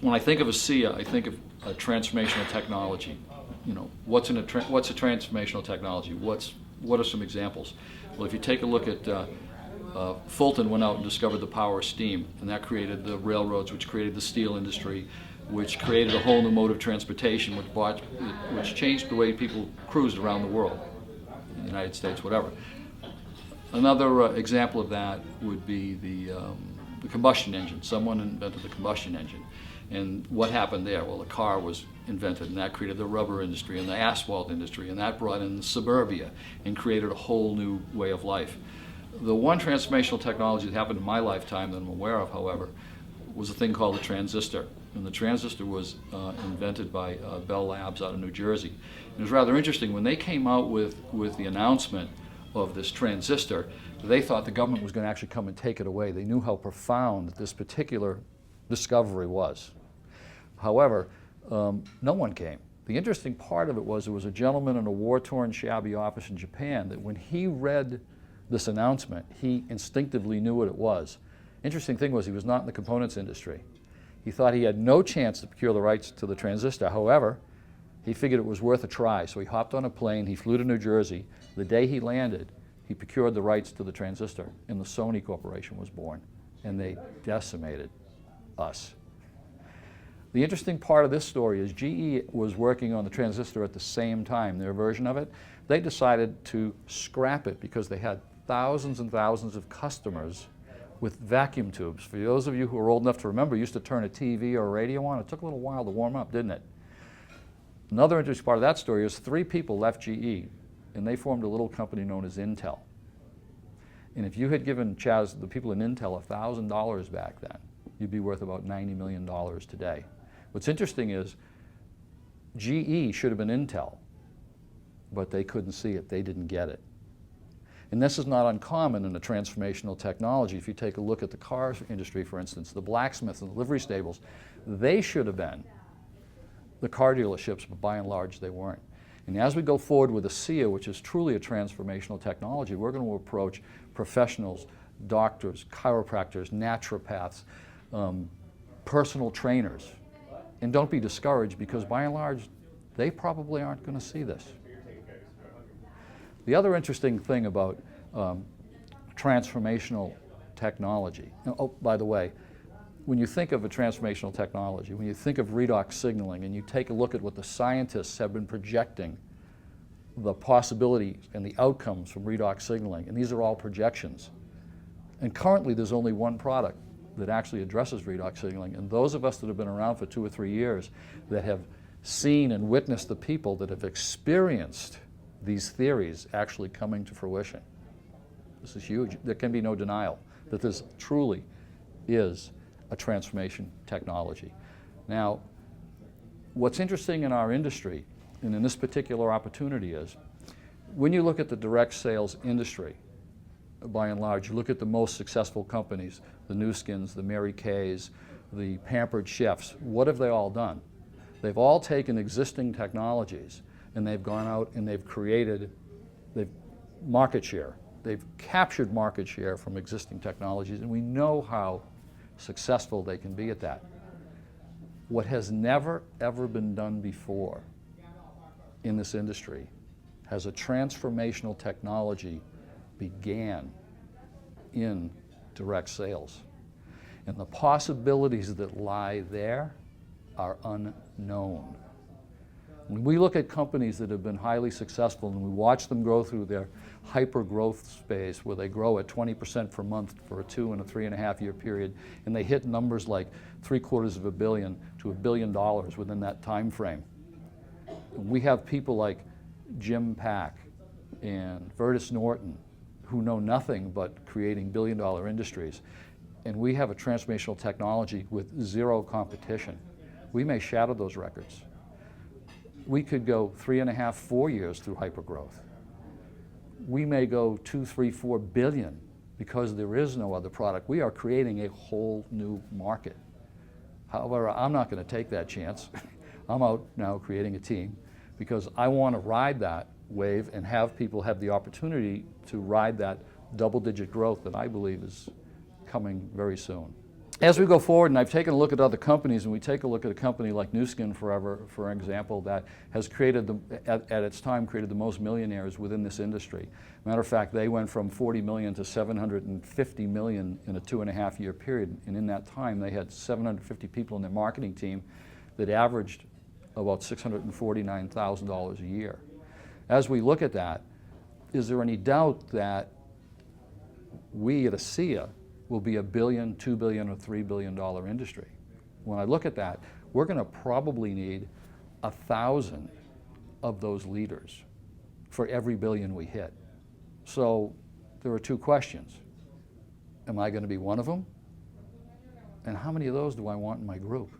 When I think of ASEA, I think of a transformational technology. You know, what's a transformational technology? What are some examples? Well, if you take a look at Fulton went out and discovered the power of steam, and that created the railroads, which created the steel industry, which created a whole new mode of transportation, which changed the way people cruised around the world, in the United States, whatever. Another example of that would be the combustion engine. Someone invented the combustion engine. And what happened there? Well, the car was invented, and that created the rubber industry and the asphalt industry, and that brought in suburbia and created a whole new way of life. The one transformational technology that happened in my lifetime that I'm aware of, however, was a thing called the transistor. And the transistor was invented by Bell Labs out of New Jersey. It was rather interesting. When they came out with the announcement of this transistor, they thought the government was going to actually come and take it away. They knew how profound this particular discovery was. However, no one came. The interesting part of it was there was a gentleman in a war-torn, shabby office in Japan that when he read this announcement, he instinctively knew what it was. Interesting thing was he was not in the components industry. He thought he had no chance to procure the rights to the transistor. However, he figured it was worth a try, so he hopped on a plane, he flew to New Jersey. The day he landed, he procured the rights to the transistor, and the Sony Corporation was born, and they decimated us. The interesting part of this story is GE was working on the transistor at the same time, their version of it. They decided to scrap it because they had thousands and thousands of customers with vacuum tubes. For those of you who are old enough to remember, you used to turn a TV or a radio on. It took a little while to warm up, didn't it? Another interesting part of that story is 3 people left GE, and they formed a little company known as Intel. And if you had given Chaz, the people in Intel, $1,000 back then, you'd be worth about $90 million today. What's interesting is GE should have been Intel, but they couldn't see it. They didn't get it. And this is not uncommon in a transformational technology. If you take a look at the car industry, for instance, the blacksmiths and the livery stables, they should have been the car dealerships, but by and large they weren't. And as we go forward with ASEA, which is truly a transformational technology, we're going to approach professionals, doctors, chiropractors, naturopaths, personal trainers. And don't be discouraged, because by and large, they probably aren't going to see this. The other interesting thing about transformational technology, oh, by the way, when you think of a transformational technology, when you think of redox signaling and you take a look at what the scientists have been projecting, the possibilities and the outcomes from redox signaling, and these are all projections. And currently there's only one product that actually addresses redox signaling, and those of us that have been around for 2 or 3 years that have seen and witnessed the people that have experienced these theories actually coming to fruition. This is huge. There can be no denial that this truly is a transformation technology. Now, what's interesting in our industry and in this particular opportunity is when you look at the direct sales industry, by and large, you look at the most successful companies, the Nu Skins, the Mary Kays, the Pampered Chefs, what have they all done? They've all taken existing technologies and they've gone out and they've created market share. They've captured market share from existing technologies, and we know how successful they can be at that. What has never, ever been done before in this industry has a transformational technology began in direct sales. And the possibilities that lie there are unknown. When we look at companies that have been highly successful and we watch them grow through their hyper-growth space where they grow at 20% per month for a 2 and a 3.5 year period, and they hit numbers like $750 million to $1 billion within that time frame. And we have people like Jim Pack and Vertus Norton who know nothing but creating billion-dollar industries. And we have a transformational technology with zero competition. We may shatter those records. We could go 3.5, 4 years through hypergrowth. We may go 2, 3, 4 billion because there is no other product. We are creating a whole new market. However, I'm not going to take that chance. I'm out now creating a team because I want to ride that wave and have people have the opportunity to ride that double-digit growth that I believe is coming very soon. as we go forward, and I've taken a look at other companies, and we take a look at a company like Nu Skin Forever, for example, that has created, at its time, created the most millionaires within this industry. Matter of fact, they went from 40 million to 750 million in a 2.5-year period, and in that time they had 750 people in their marketing team that averaged about $649,000 a year. As we look at that, is there any doubt that we at Asea will be a $1 billion, $2 billion, or $3 billion industry? When I look at that, we're going to probably need 1,000 of those leaders for every billion we hit. So there are two questions. Am I going to be one of them? And how many of those do I want in my group?